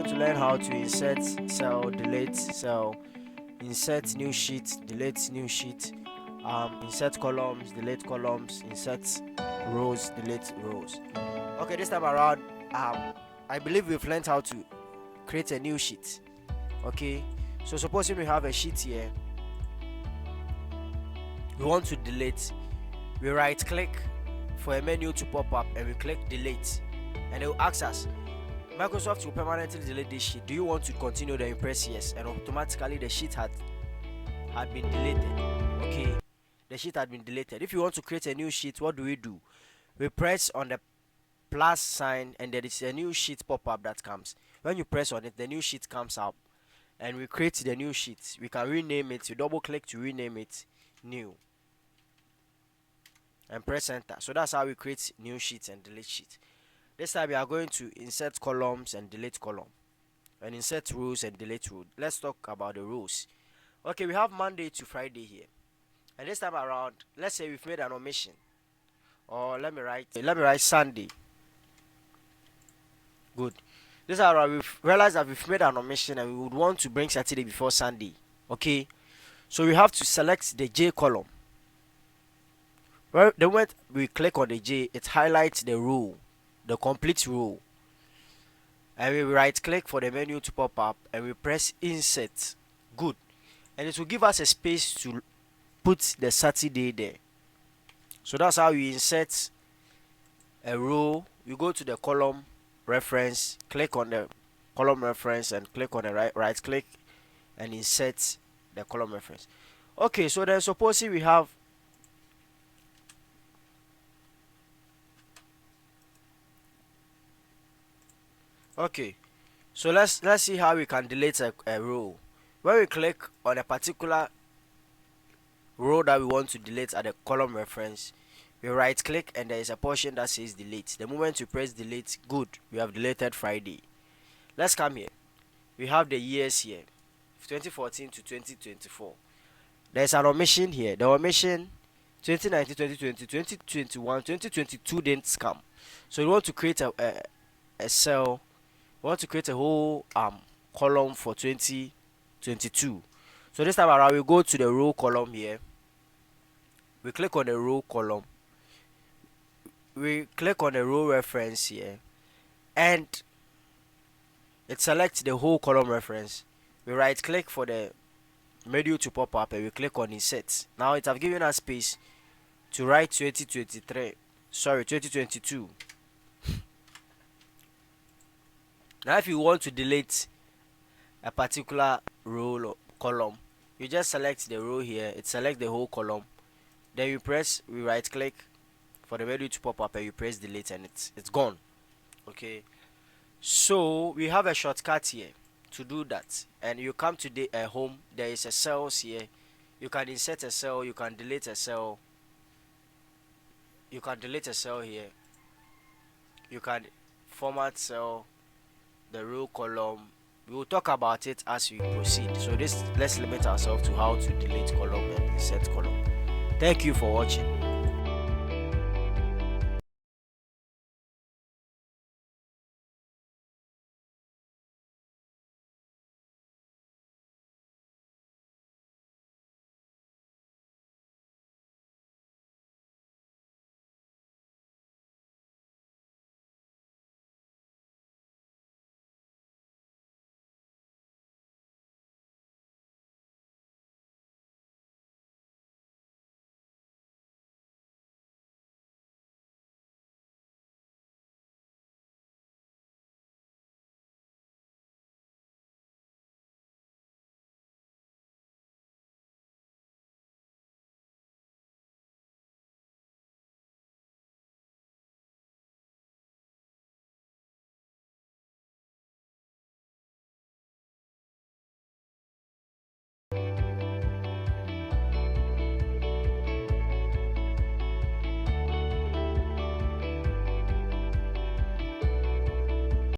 want to learn how to insert cell, delete cell, insert new sheet, delete new sheet, insert columns, delete columns, insert rows, delete rows. Okay, this time around, I believe we've learned how to create a new sheet. Okay, so supposing we have a sheet here, we want to delete. We right click for a menu to pop up and we click delete, and it will ask us, Microsoft will permanently delete this sheet. Do you want to continue? Then you press yes, and automatically the sheet had been deleted. Okay, the sheet had been deleted. If you want to create a new sheet, what do? We press on the plus sign and there is a new sheet pop-up that comes. When you press on it, the new sheet comes up and we create the new sheet. We can rename it. You double click to rename it new and press enter. So that's how we create new sheets and delete sheet. This time we are going to insert columns and delete column, and insert rows and delete row. Let's talk about the rows. Okay, we have Monday to Friday here, and this time around, let's say we've made an omission, or let me write Sunday. Good. This time around, we've realized that we've made an omission and we would want to bring Saturday before Sunday. Okay, so we have to select the J column. Well, the moment we click on the J, it highlights the row, the complete row, and we right click for the menu to pop up and we press insert. Good. And it will give us a space to put the Saturday there. So that's how you insert a row. You go to the column reference, click on the column reference and click on the right click and insert the column reference. Okay, so then supposing we have so let's see how we can delete a row. When we click on a particular row that we want to delete at the column reference, we right click and there is a portion that says delete. The moment you press delete, good, we have deleted Friday. Let's come here. We have the years here, 2014 to 2024. There's an omission here. The omission 2019, 2020, 2021, 2022 didn't come. So we want to create a cell. We want to create a whole column for 2022. So this time around, we go to the row column here. We click on the row column. We click on the row reference here, and it selects the whole column reference. We right click for the menu to pop up and we click on insert. Now it have given us space to write 2022. Now if you want to delete a particular row or column, you just select the row here, it selects the whole column, then we right click for the menu to pop up and you press delete and it's gone. Okay, so we have a shortcut here to do that, and you come to the home. There is a cells here. You can insert a cell, you can delete a cell, you can delete a cell here, you can format cell, the row column. We will talk about it as we proceed. So let's limit ourselves to how to delete column and insert column. Thank you for watching.